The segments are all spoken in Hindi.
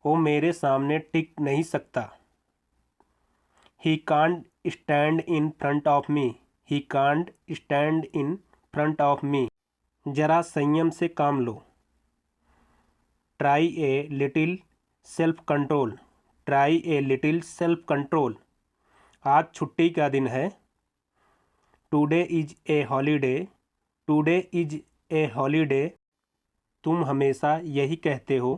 वो मेरे सामने टिक नहीं सकता। He can't stand in front of me. He can't stand in front of me. ज़रा संयम से काम लो। Try a little self control. Try a little self control. आज छुट्टी का दिन है। Today is a holiday. Today is a holiday. तुम हमेशा यही कहते हो।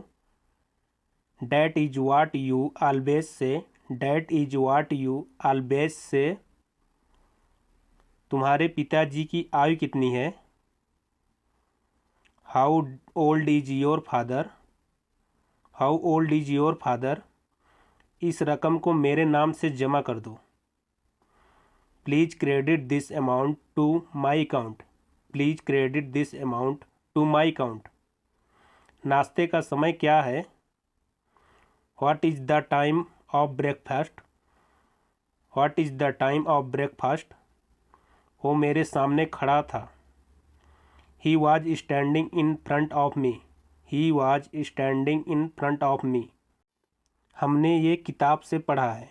That is what you always say. That is what you always say. तुम्हारे पिताजी की आयु कितनी है? How old is your father. How old is your father. इस रकम को मेरे नाम से जमा कर दो। Please credit this amount to my account. Please credit this amount to my account. नाश्ते का समय क्या है? What is the time of breakfast. What is the time of breakfast. वो मेरे सामने खड़ा था। He was standing in front of me. He was standing in front of me. हमने ये किताब से पढ़ा है।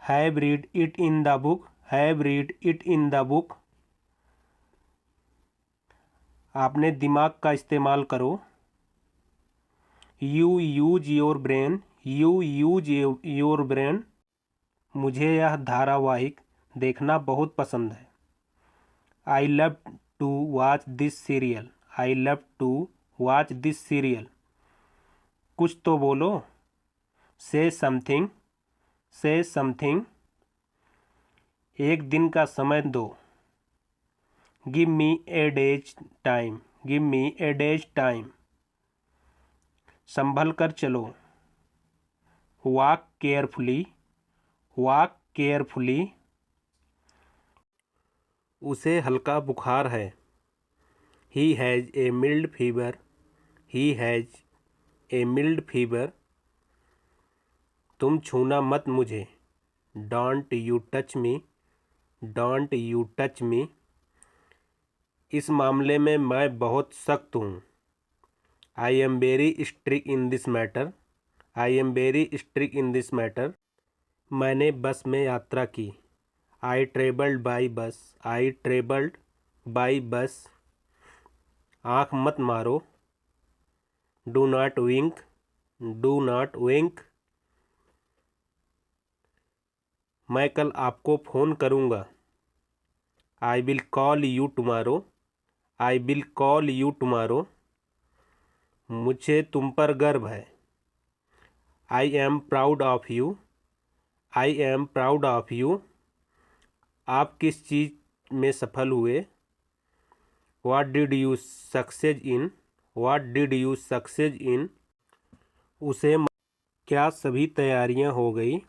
Have read it in the book. Have read it in the book. आपने दिमाग का इस्तेमाल करो। You use your brain. You use your brain. मुझे यह धारावाहिक देखना बहुत पसंद है। I love to watch this serial. I love to watch this serial. कुछ तो बोलो। से समथिंग। से समथिंग। एक दिन का समय दो। Give me a day's time. Give me a day's time. संभल कर चलो। Walk carefully. Walk carefully. उसे हल्का बुखार है। He has a mild fever. He has a mild fever. तुम छूना मत मुझे। Don't you touch me. Don't you touch me. इस मामले में मैं बहुत सख्त हूँ। I am very strict in this matter. I am very strict in this matter. मैंने बस में यात्रा की। I travelled by bus. I travelled by bus. आँख मत मारो। Do not wink. Do not wink. मैं कल आपको फ़ोन करूँगा। I will call you tomorrow. I will call you tomorrow. मुझे तुम पर गर्व है। I am proud of you. I am proud of you. आप किस चीज़ में सफल हुए? What did you success in. What did you success in. उसे क्या सभी तैयारियां हो गई?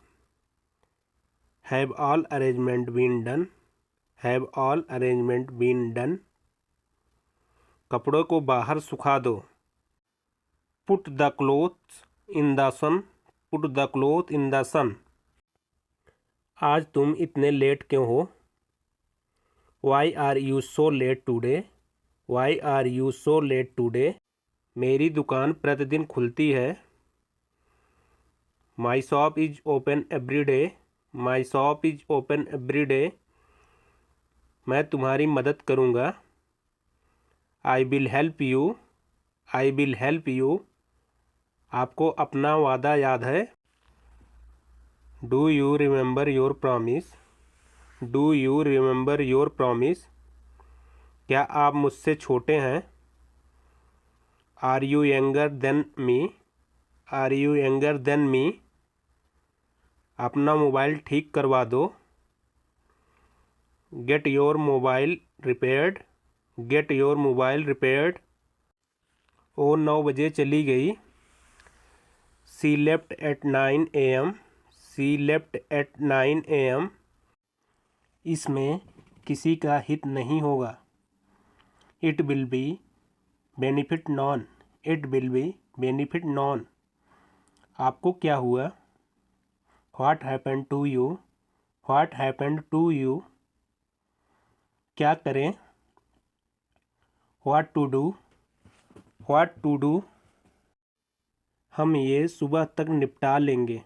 Have all arrangement been done. Have all arrangement been done. कपड़ों को बाहर सुखा दो। Put the clothes in the sun. Put the cloth in the sun. आज तुम इतने लेट क्यों हो? Why are you so late today. Why are you so late today. मेरी दुकान प्रतिदिन खुलती है। My shop is open every day. My shop is open every day. मैं तुम्हारी मदद करूँगा। I will help you. I will help you. आपको अपना वादा याद है? Do you remember your promise. Do you remember your promise. क्या आप मुझसे छोटे हैं? Are you younger than me. Are you younger than me. अपना मोबाइल ठीक करवा दो। Get your mobile repaired. Get your mobile repaired. वो 9 बजे चली गई। She left at 9 AM। She left at 9 AM। इसमें किसी का हित नहीं होगा। It will be benefit none. It will be benefit non. आपको क्या हुआ? What happened to you. What happened to you. क्या करें? What to do. What to do. हम ये सुबह तक निपटा लेंगे।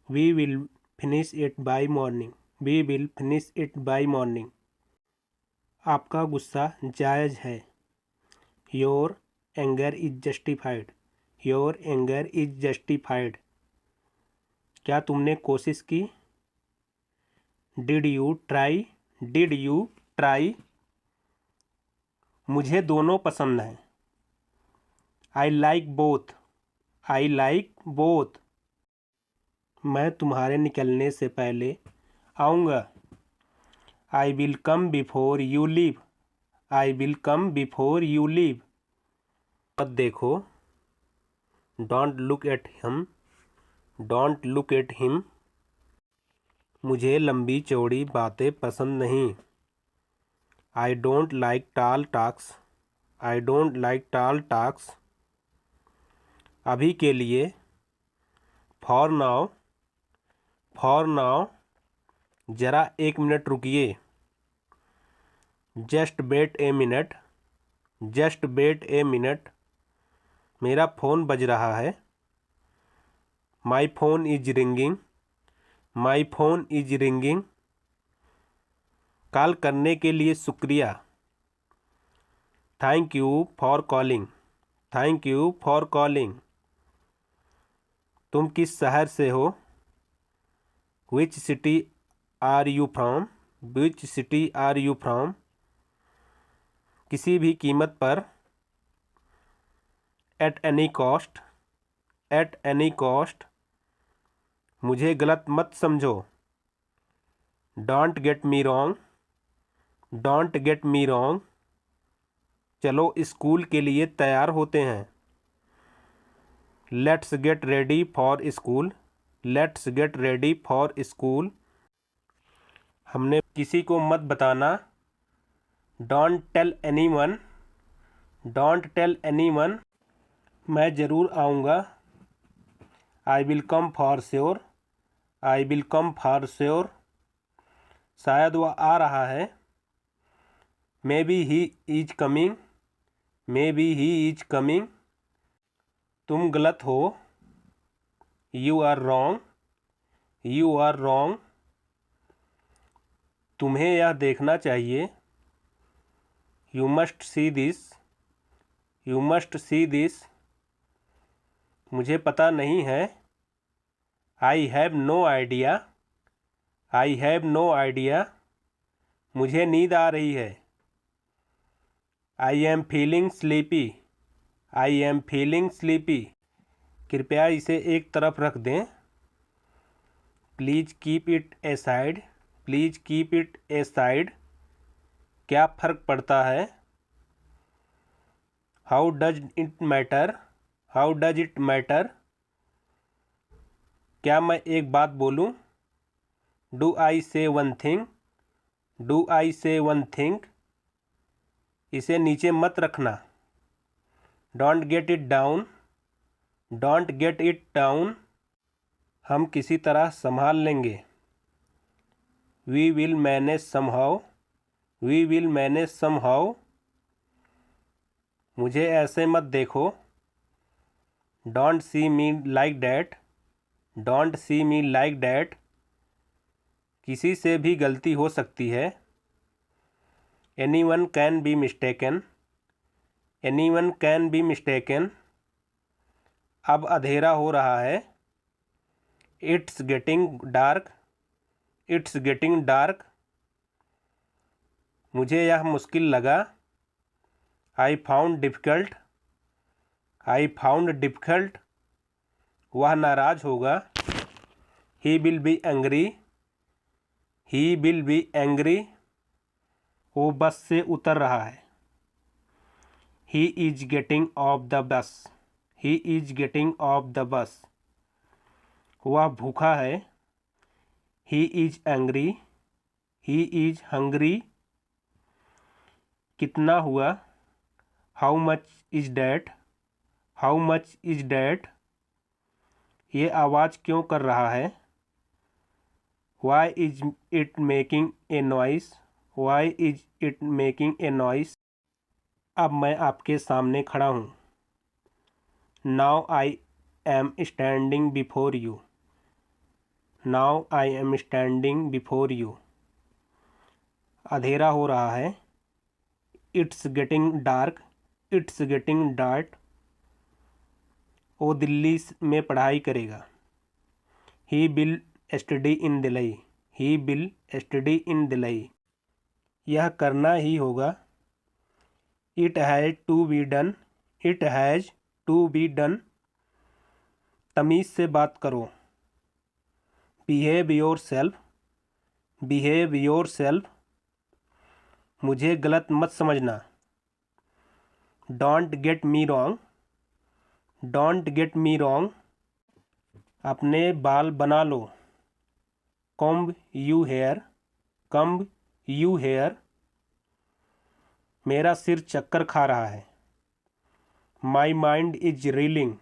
We will finish it by morning. We will finish it by morning. आपका गुस्सा जायज़ है। Your anger is justified. Your anger is justified. क्या तुमने कोशिश की? Did you try? Did you try? मुझे दोनों पसंद हैं। I like both. I like both. मैं तुम्हारे निकलने से पहले आऊँगा। I will come before you leave. I will come before you leave. मत देखो। Don't look at him. Don't look at him. मुझे लंबी चौड़ी बातें पसंद नहीं। I don't like tall talks. I don't like tall talks. अभी के लिए। For now. For now. ज़रा 1 मिनट रुकिए। Just wait a minute. Just wait a minute. मेरा फ़ोन बज रहा है। My phone is ringing. My phone is ringing. Call करने के लिए शुक्रिया। Thank you for calling. Thank you for calling. तुम किस शहर से हो? Which city are you from? Which city are you from? किसी भी कीमत पर। At any cost. At any cost. मुझे गलत मत समझो। Don't get me wrong. Don't get me wrong. चलो स्कूल के लिए तैयार होते हैं। Let's get ready for school. Let's get ready for school. हमने किसी को मत बताना। Don't tell anyone. Don't tell anyone. मैं ज़रूर आऊँगा। I will come for sure. I will come for sure. शायद वह आ रहा है। Maybe he is coming. Maybe he is coming. तुम गलत हो। You are wrong. You are wrong. तुम्हें यह देखना चाहिए। You must see this. You must see this. मुझे पता नहीं है। I have no idea. I have no idea. मुझे नींद आ रही है। I am feeling sleepy. I am feeling sleepy. कृपया इसे एक तरफ रख दें। Please keep it aside. Please keep it aside. क्या फ़र्क पड़ता है? How does it matter? How does it matter? क्या मैं एक बात बोलूं? डू आई से वन थिंग? डू आई से वन थिंग? इसे नीचे मत रखना। Don't get it down. Don't get it down. हम किसी तरह संभाल लेंगे। We will manage somehow. We will manage somehow. मुझे ऐसे मत देखो। Don't see me like that. Don't see me like that. किसी से भी गलती हो सकती है। Anyone can be mistaken. Anyone can be mistaken. अब अंधेरा हो रहा है। It's getting dark. It's getting dark. मुझे यह मुश्किल लगा। I found difficult. I found difficult. वह नाराज़ होगा। He will be angry. He will be angry. वो बस से उतर रहा है। He is getting off the bus. He is getting off the bus. वह भूखा है। He is angry. He is hungry. कितना हुआ? How much is that? How much is that? ये आवाज़ क्यों कर रहा है? Why is it making a noise? Why is it making a noise? अब मैं आपके सामने खड़ा हूँ। Now I am standing before you. Now I am standing before you. अंधेरा हो रहा है। It's getting dark. It's getting dark. वो दिल्ली में पढ़ाई करेगा। He will study in Delhi. He will study in Delhi. यह करना ही होगा। It has to be done. It has to be done. तमीज़ से बात करो। Behave yourself. Behave your self. मुझे गलत मत समझना। Don't get me wrong. Don't get me wrong. अपने बाल बना लो। Comb you hair. Comb you hair. मेरा सिर चक्कर खा रहा है। My mind is reeling.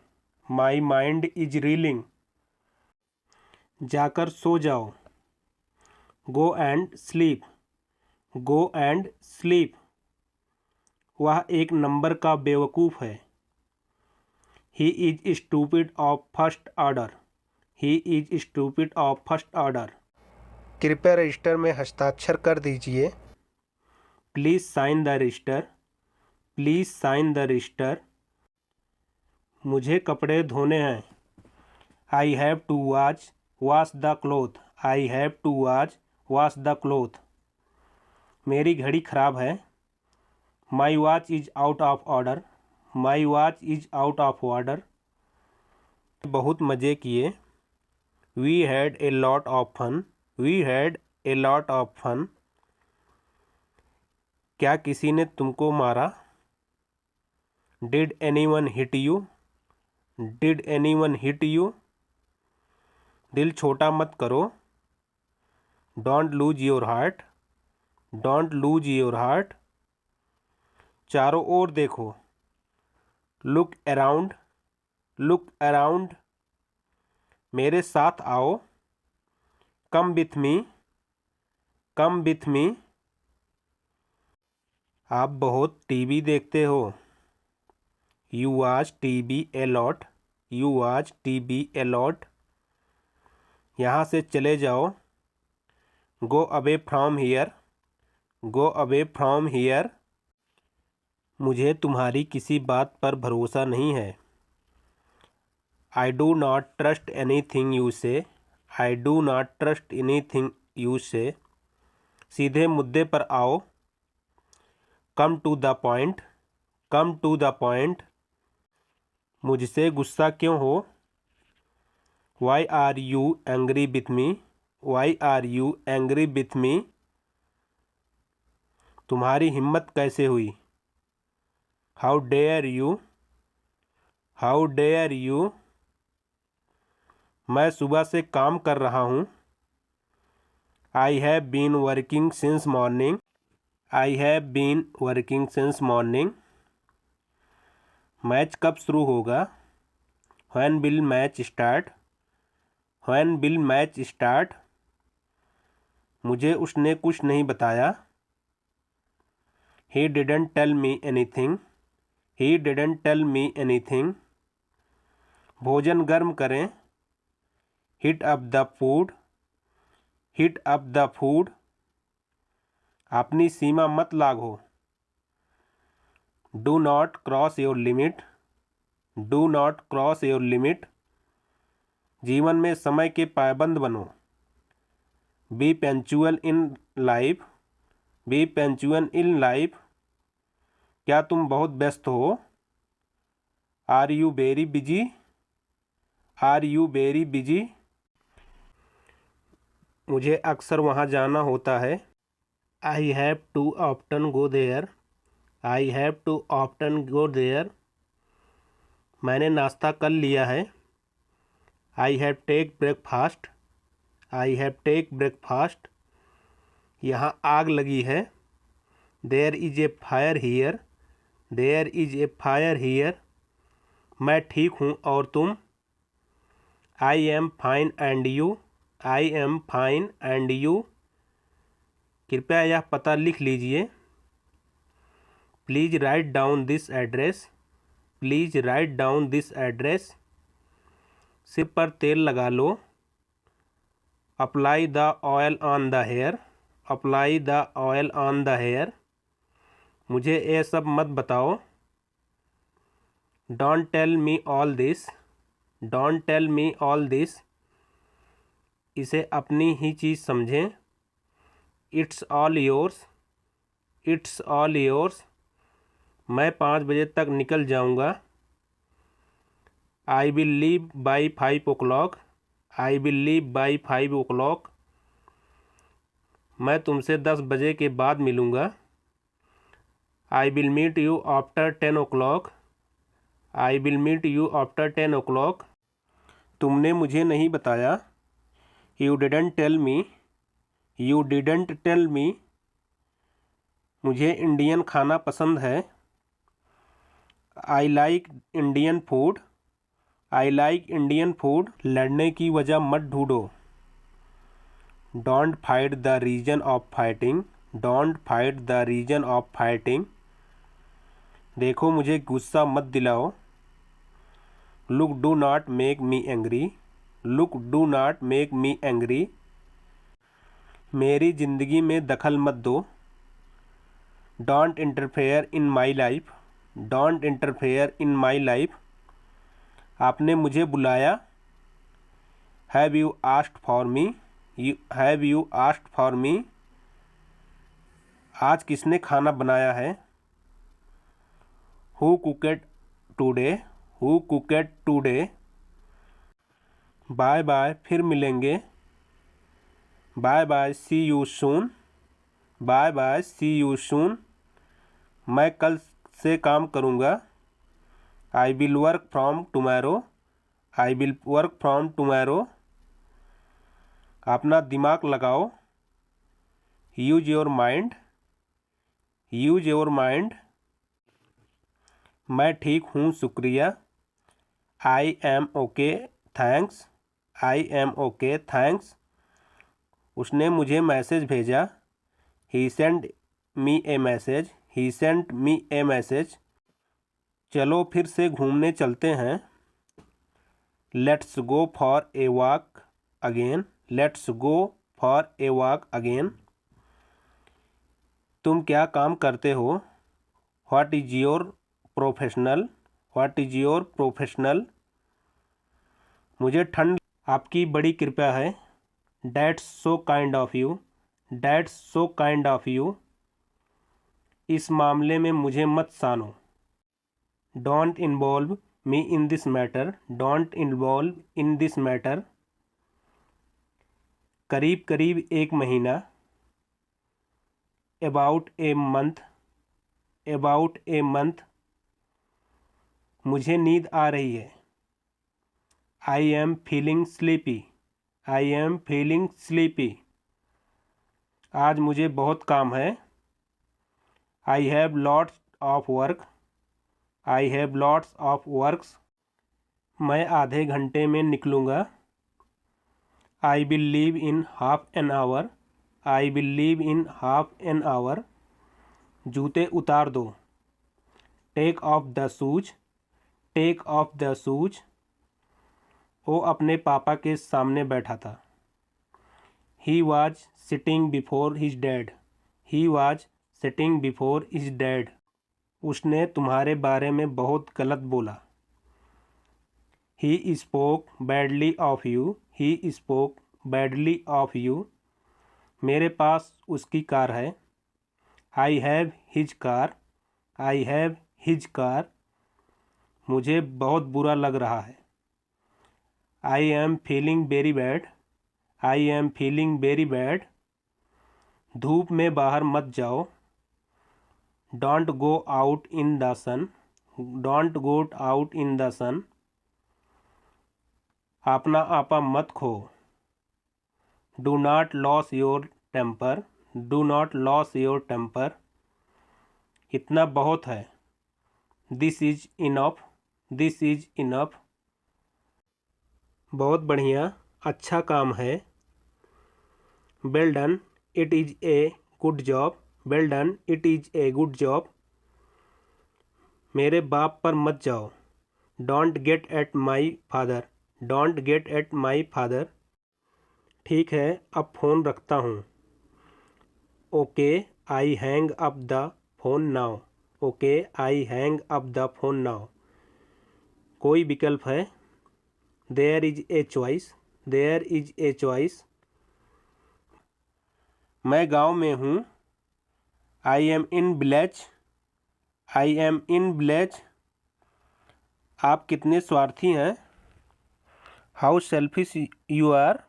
My mind is reeling. जाकर सो जाओ। Go and sleep. Go and sleep. वह एक नंबर का बेवकूफ़ है। He is stupid of first order. He is stupid of first order. कृपया रजिस्टर में हस्ताक्षर कर दीजिए। Please sign the register. Please sign the register. मुझे कपड़े धोने हैं। I have to wash the cloth. I have to wash the cloth. मेरी घड़ी ख़राब है। My watch is out of order. My watch is out of order. बहुत मज़े किए। We had a lot of fun. We had a lot of fun. क्या किसी ने तुमको मारा? Did anyone hit you? Did anyone hit you? दिल छोटा मत करो। Don't lose your heart. Don't lose your heart. चारों ओर देखो। Look around. Look around. मेरे साथ आओ। Come with me. Come with me. आप बहुत टीवी देखते हो। You watch TV a lot. You watch TV a lot. यहाँ से चले जाओ। Go away from here. Go away from here. मुझे तुम्हारी किसी बात पर भरोसा नहीं है। I do not trust anything you say. I do not trust anything you say. सीधे मुद्दे पर आओ। Come to the point. Come to the point. मुझसे गुस्सा क्यों हो? Why are you angry with me? Why are you angry with me? तुम्हारी हिम्मत कैसे हुई? How dare you? How dare you? मैं सुबह से काम कर रहा हूँ। I have been working since morning. I have been working since morning. Match कब शुरू होगा? When will match start? When will match start? मुझे उसने कुछ नहीं बताया। He didn't tell me anything. He didn't tell me anything. भोजन गर्म करें। Heat up the food. Heat up the food. अपनी सीमा मत लाघो। Do not cross your limit. Do not cross your limit. जीवन में समय के पाबंद बनो। Be punctual in life. Be punctual in life. क्या तुम बहुत व्यस्त हो? Are you very busy? Are you very busy? मुझे अक्सर वहाँ जाना होता है। I have to often go there. I have to often go there. मैंने नाश्ता कर लिया है। I have take breakfast. I have take breakfast. यहाँ आग लगी है। There is a fire here. There is a fire here. मैं ठीक हूँ और तुम? I am fine and you? I am fine and you? कृपया यह पता लिख लीजिए। Please write down this address. Please write down this address. सिर पर तेल लगा लो। Apply the oil on the hair. Apply the oil on the hair. मुझे ये सब मत बताओ। Don't tell me all this. Don't tell me all this. इसे अपनी ही चीज़ समझें। It's all yours. It's all yours. मैं 5 बजे तक निकल जाऊंगा। I will leave by 5 o'clock। I will leave by 5 o'clock। मैं तुमसे 10 बजे के बाद मिलूँगा। I will meet you after 10 o'clock। I will meet you after 10 o'clock। तुमने मुझे नहीं बताया। You didn't tell me. You didn't tell me. मुझे इंडियन खाना पसंद है। I like Indian food. I like Indian food. लड़ने की वजह मत ढूंढो। Don't fight the reason of fighting. Don't fight the reason of fighting. देखो मुझे गुस्सा मत दिलाओ। Look do not make me angry. Look do not make me angry. मेरी ज़िंदगी में दखल मत दो। Don't interfere in my life. Don't interfere in my life. आपने मुझे बुलाया। Have you asked for me. Have you asked for me. आज किसने खाना बनाया है। Who cooked today. Who cooked today. Bye bye, फिर मिलेंगे। Bye bye, see you soon. Bye bye, see you soon. मैं कल से काम करूँगा। I will work from tomorrow. I will work from tomorrow. अपना दिमाग लगाओ। Use your mind. Use your mind. मैं ठीक हूँ, शुक्रिया। I am okay, thanks. I am okay, thanks. उसने मुझे मैसेज भेजा। ही सेंड मी ए मैसेज। ही सेंट मी ए मैसेज। चलो फिर से घूमने चलते हैं। Let's go for a walk again. Let's go for a walk again. तुम क्या काम करते हो। What is your professional. What is your professional. मुझे ठंड। आपकी बड़ी कृपया है। That's so kind of you. That's so kind of you. इस मामले में मुझे मत सानो। Don't involve me in this matter. Don't involve in this matter. करीब करीब 1 महीना। About a month. About a month. मुझे नींद आ रही है। I am feeling sleepy. I am feeling sleepy. आज मुझे बहुत काम है। I have lots of work. I have lots of works. मैं आधे घंटे में निकलूँगा। I will leave in half an hour. I will leave in half an hour. जूते उतार दो। Take off the shoes. Take off the shoes. वो अपने पापा के सामने बैठा था। He was sitting before his dad. He was sitting before his dad. उसने तुम्हारे बारे में बहुत गलत बोला। He spoke badly of you. He spoke badly of you. मेरे पास उसकी कार है। I have his car. I have his car. मुझे बहुत बुरा लग रहा है। I am feeling very bad. I am feeling very bad. धूप में बाहर मत जाओ। Don't go out in the sun. Don't go out in the sun. अपना आपा मत खो। Do not loss your temper. Do not loss your temper. इतना बहुत है। This is enough. This is enough. बहुत बढ़िया, अच्छा काम है। Well done, it is a good job. Well done, it is a good job. मेरे बाप पर मत जाओ। Don't get at my father. Don't get at my father. ठीक है, अब फ़ोन रखता हूँ। Okay, I hang up the phone now. Okay, I hang up the phone now. कोई विकल्प है? There is a choice. There is a choice. मैं गांव में हूँ। I am in village. I am in village. आप कितने स्वार्थी हैं। How selfish you are.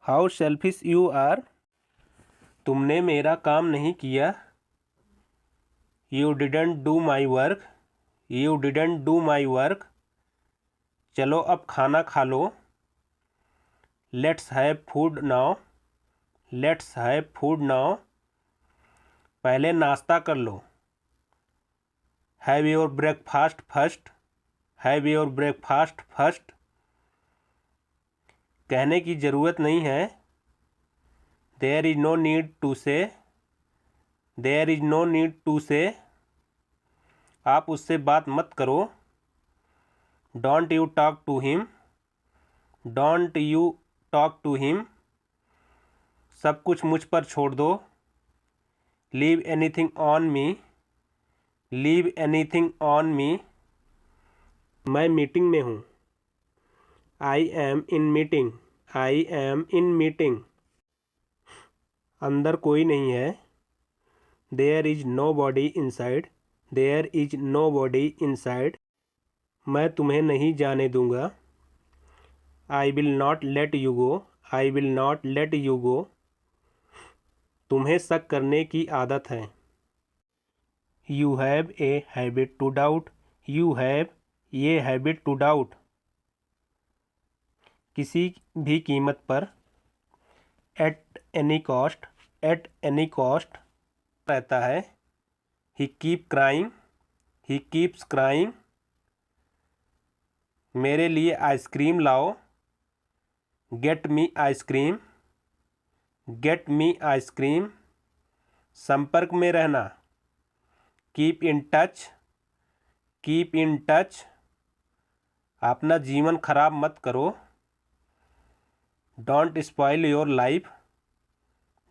How selfish you are. तुमने मेरा काम नहीं किया। You didn't do my work. You didn't do my work. चलो अब खाना खा लो। Let's have food now. Let's have food now. पहले नाश्ता कर लो। Have your breakfast first. Have your breakfast first. कहने की ज़रूरत नहीं है। There is no need to say. There is no need to say. आप उससे बात मत करो। Don't you talk to him. Don't you talk to him. सब कुछ मुझ पर छोड़ दो। Leave anything on me. Leave anything on me. मैं मीटिंग में हूँ। I am in meeting. I am in meeting. अंदर कोई नहीं है। There is nobody inside. There is nobody inside. मैं तुम्हें नहीं जाने दूंगा। I will not let you go. I will not let you go. तुम्हें शक करने की आदत है। You have a habit to doubt. You have a habit to doubt. किसी भी कीमत पर। At any cost. At any cost रहता है। He keep crying. He keeps crying. मेरे लिए आइसक्रीम लाओ। Get me ice cream. Get me ice cream. संपर्क में रहना। Keep in touch. Keep in touch. अपना जीवन खराब मत करो। Don't spoil your life.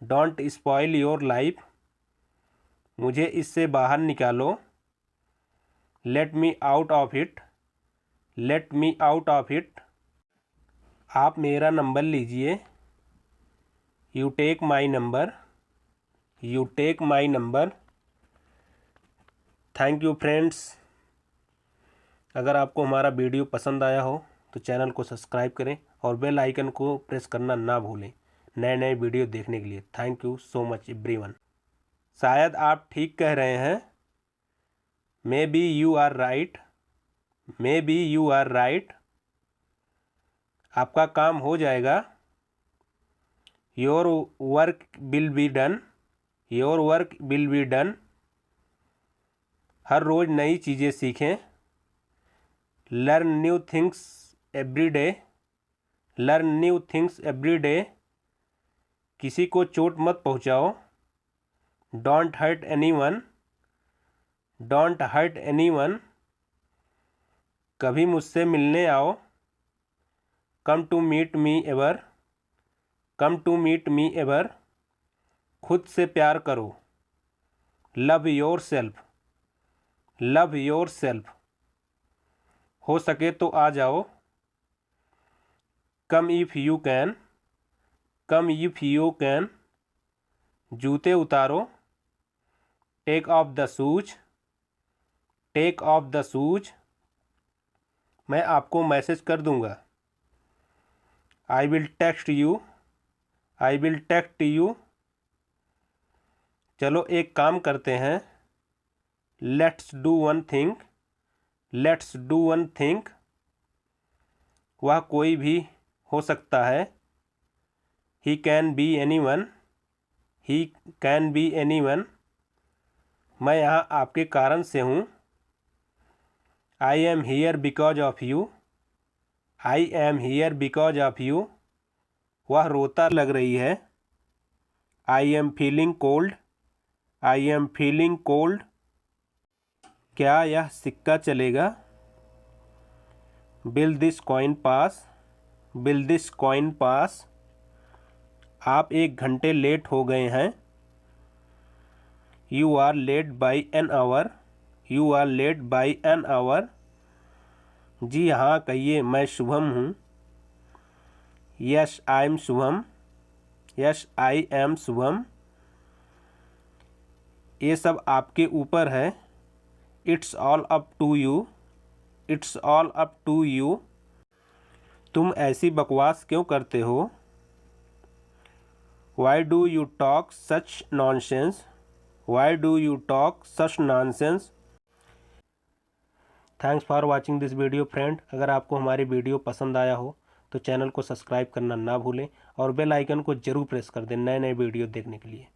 Don't spoil your life. मुझे इससे बाहर निकालो। Let me out of it. Let me out of it. आप मेरा नंबर लीजिए। You take my number. You take my number. Thank you friends. अगर आपको हमारा वीडियो पसंद आया हो तो चैनल को सब्सक्राइब करें और बेल आइकन को प्रेस करना ना भूलें नए नए वीडियो देखने के लिए। Thank you so much everyone. शायद आप ठीक कह रहे हैं। Maybe you are right. Maybe you are right. आपका काम हो जाएगा। Your work will be done. Your work will be done. हर रोज़ नई चीज़ें सीखें। Learn new things every day. Learn new things every day. किसी को चोट मत पहुंचाओ। Don't hurt anyone. Don't hurt anyone. कभी मुझसे मिलने आओ। Come to meet me ever. Come to meet me ever. खुद से प्यार करो। Love yourself. Love yourself. हो सके तो आ जाओ। Come if you can. Come if you can. जूते उतारो। Take off the shoes. Take off the shoes. मैं आपको मैसेज कर दूंगा। I will text you. I will text you. चलो एक काम करते हैं। Let's do one thing. Let's do one thing. वह कोई भी हो सकता है। He can be anyone. He can be anyone. मैं यहाँ आपके कारण से हूँ। I am here because of you. I am here because of you. वह रोता लग रही है। I am feeling cold. I am feeling cold. क्या यह सिक्का चलेगा? Will this coin pass? Will this coin pass? आप 1 घंटे लेट हो गए हैं। You are late by an hour. You are late by an hour. जी हाँ कहिए, मैं शुभम हूँ। Yes I am Shubham. Yes I am Shubham. ये सब आपके ऊपर है। It's all up to you. It's all up to you. तुम ऐसी बकवास क्यों करते हो? Why do you talk such nonsense? Why do you talk such nonsense? Thanks for watching this video friend. अगर आपको हमारी वीडियो पसंद आया हो तो चैनल को सब्सक्राइब करना ना भूलें और बेल आइकन को ज़रूर प्रेस कर दें नए नए वीडियो देखने के लिए।